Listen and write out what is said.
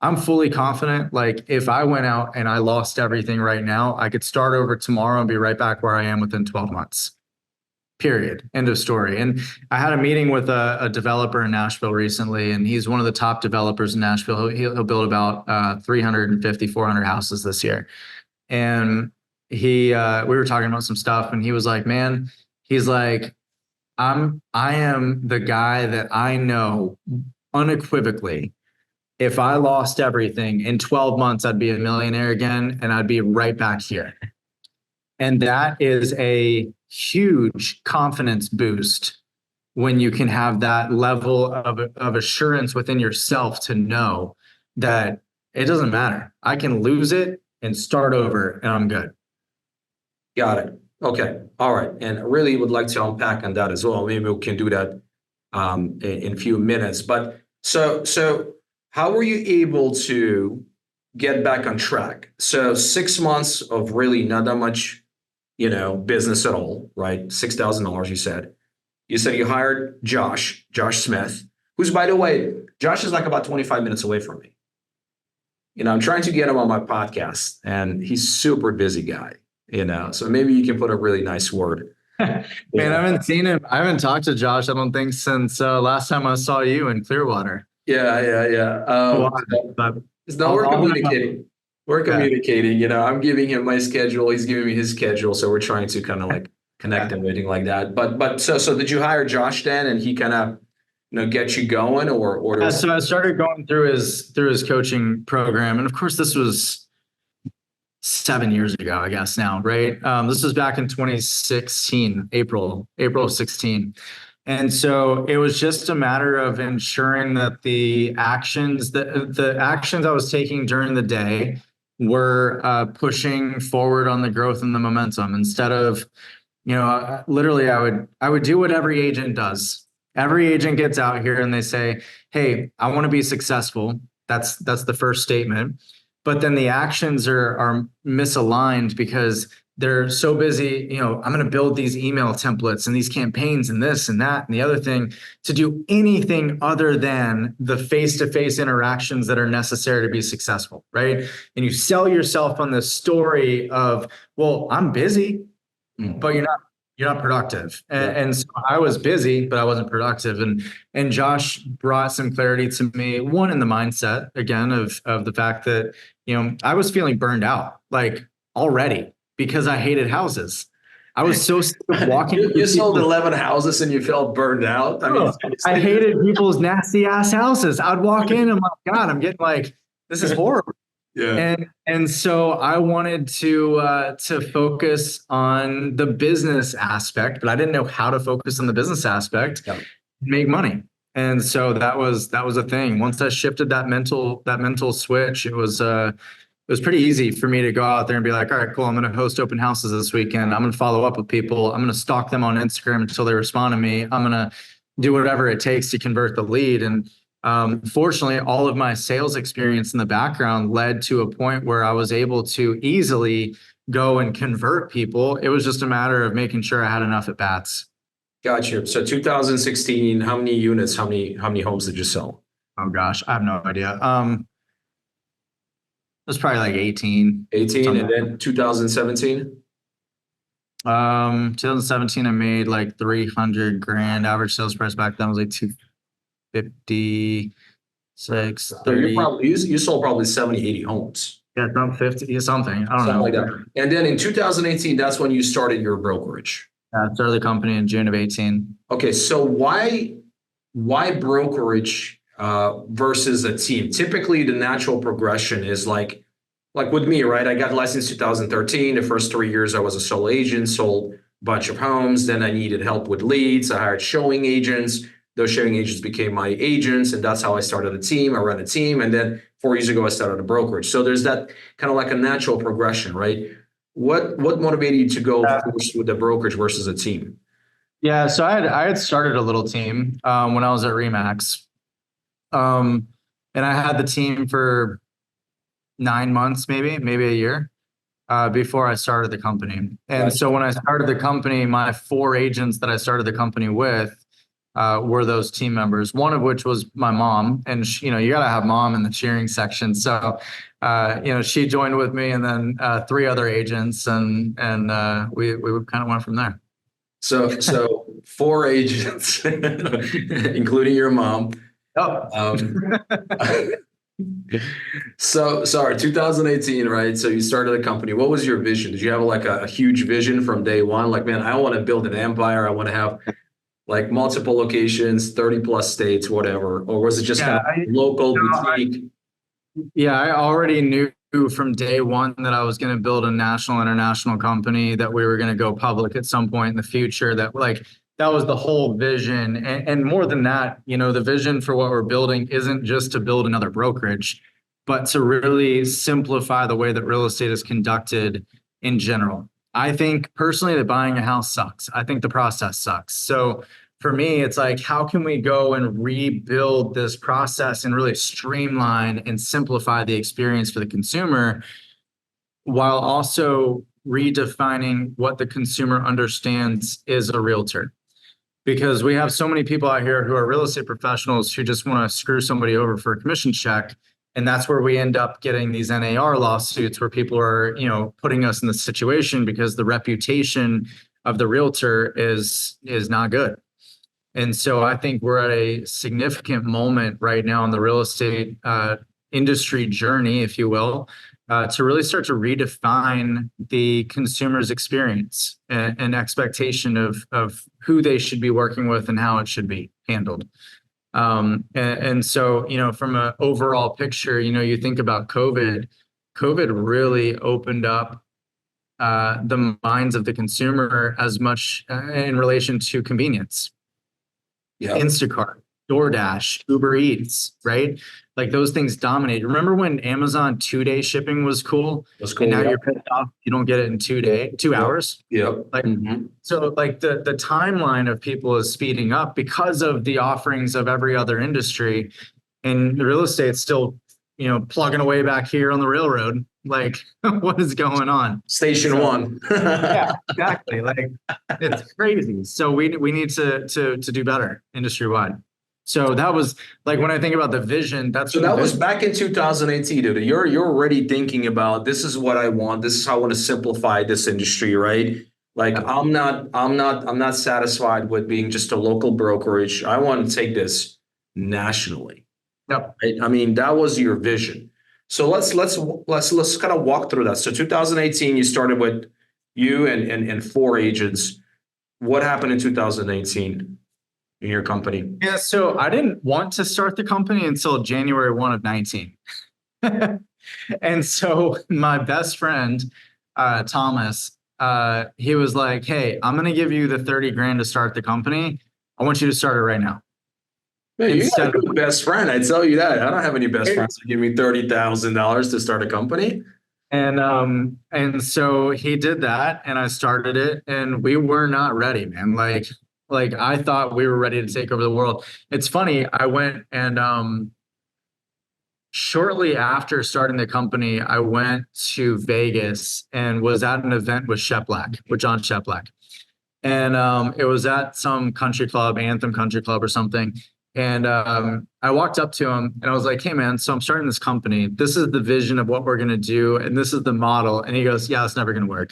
I'm fully confident. Like if I went out and I lost everything right now, I could start over tomorrow and be right back where I am within 12 months. Period. End of story. And I had a meeting with a developer in Nashville recently, and he's one of the top developers in Nashville. He'll build about 350, 400 houses this year. And we were talking about some stuff, and he was like, man, he's like, I am the guy that I know unequivocally. If I lost everything in 12 months, I'd be a millionaire again, and I'd be right back here. And that is a huge confidence boost when you can have that level of assurance within yourself to know that it doesn't matter. I can lose it and start over and I'm good. Got it. Okay. All right. And I really would like to unpack on that as well. Maybe we can do that in a few minutes. But so how were you able to get back on track? So 6 months of really not that much, business at all, right? $6,000, you said. You said you hired Josh Smith, who's, by the way, Josh is like about 25 minutes away from me. I'm trying to get him on my podcast, and he's super busy guy, so maybe you can put a really nice word. Man, I haven't seen him. I haven't talked to Josh, I don't think, since last time I saw you in Clearwater. Yeah. No, we're communicating. We're communicating. I'm giving him my schedule. He's giving me his schedule. So we're trying to kind of like connect and everything like that. But so did you hire Josh then, and he kind of get you going, or? So I started going through his coaching program, and of course this was 7 years ago, I guess now, right? This was back in 2016, April of 16. And so it was just a matter of ensuring that the actions I was taking during the day were pushing forward on the growth and the momentum, instead of, literally I would do what every agent does. Every agent gets out here and they say, hey, I want to be successful. That's the first statement. But then the actions are misaligned because they're so busy, I'm going to build these email templates and these campaigns and this and that and the other thing, to do anything other than the face-to-face interactions that are necessary to be successful, right? And you sell yourself on this story of, well, I'm busy, but you're not productive. And so I was busy, but I wasn't productive. And Josh brought some clarity to me, one, in the mindset, again, of the fact that, I was feeling burned out, like, already, because I hated houses. I was so sick of walking. You sold 11 houses and you felt burned out. I hated people's nasty ass houses. I'd walk in and I'm like, God, I'm getting like, this is horrible. Yeah. And so I wanted to focus on the business aspect, but I didn't know how to focus on the business aspect, make money. And so that was a thing. Once I shifted that mental switch, it was pretty easy for me to go out there and be like, all right, cool, I'm going to host open houses this weekend. I'm going to follow up with people. I'm going to stalk them on Instagram until they respond to me. I'm going to do whatever it takes to convert the lead. And fortunately, all of my sales experience in the background led to a point where I was able to easily go and convert people. It was just a matter of making sure I had enough at bats. Gotcha. So 2016, how many units, how many homes did you sell? Oh gosh, I have no idea. It was probably like 18. 18, and then 2017? 2017, I made like 300 grand. Average sales price back then was like 256, 30. You sold probably 70, 80 homes. Yeah, about 50, something. I don't know. Like that. And then in 2018, that's when you started your brokerage. I started the company in June of 18. Okay, so why brokerage versus a team? Typically, the natural progression is like with me, right? I got licensed 2013. The first 3 years, I was a solo agent, sold a bunch of homes. Then I needed help with leads. I hired showing agents. Those showing agents became my agents, and that's how I started a team. I ran a team, and then 4 years ago, I started a brokerage. So there's that kind of like a natural progression, right? What motivated you to go first with the brokerage versus a team? Yeah, so I had started a little team when I was at Remax, and I had the team for 9 months, maybe a year, before I started the company. And so when I started the company, my 4 agents that I started the company with, were those team members, one of which was my mom. And she, you got to have mom in the cheering section. So, she joined with me, and then 3 other agents, and we kind of went from there. So 4 agents, including your mom. Oh. So sorry, 2018, right? So you started a company. What was your vision? Did you have like a huge vision from day one? Like, man, I want to build an empire. I want to have like multiple locations, 30 plus states, whatever. Or was it just kind of local boutique? I already knew from day one that I was going to build a national, international company, that we were going to go public at some point in the future, that was the whole vision. And more than that, the vision for what we're building isn't just to build another brokerage, but to really simplify the way that real estate is conducted in general. I think personally that buying a house sucks. I think the process sucks. So for me, it's like, how can we go and rebuild this process and really streamline and simplify the experience for the consumer, while also redefining what the consumer understands is a realtor? Because we have so many people out here who are real estate professionals who just want to screw somebody over for a commission check. And that's where we end up getting these NAR lawsuits, where people are, putting us in this situation because the reputation of the realtor is not good. And so I think we're at a significant moment right now in the real estate industry journey, if you will, to really start to redefine the consumer's experience and expectation of who they should be working with and how it should be handled. And so, from an overall picture, you think about COVID really opened up the minds of the consumer as much in relation to convenience. Yeah. Instacart, DoorDash, Uber Eats, right? Like those things dominated. Remember when Amazon 2-day shipping was cool? That's cool. And now you're pissed off, you don't get it in 2 hours. Yep. So like the timeline of people is speeding up because of the offerings of every other industry, and the real estate's still, plugging away back here on the railroad. Like, what is going on? Station 1. Yeah, exactly. Like, it's crazy. So we need to do better industry wide. So that was like, when I think about the vision, that was back in 2018, dude. You're already thinking about, this is what I want. This is how I want to simplify this industry, right? Like, I'm not satisfied with being just a local brokerage. I want to take this nationally. Yep. Right? I mean, that was your vision. So let's kind of walk through that. So 2018, you started with you and 4 agents. What happened in 2018 in your company? Yeah, so I didn't want to start the company until January 1 of 19. And so my best friend, Thomas, he was like, "Hey, I'm going to give you the 30 grand to start the company. I want you to start it right now." Man, you got a good best friend. I tell you that. I don't have any best friends who give me $30,000 to start a company. And so he did that, and I started it, and we were not ready, man. Like I thought we were ready to take over the world. It's funny. I went and shortly after starting the company, I went to Vegas and was at an event with John Sheplack. And it was at some country club, Anthem Country Club or something. And I walked up to him and I was like, "Hey, man, so I'm starting this company. This is the vision of what we're going to do. And this is the model." And he goes, "Yeah, it's never going to work."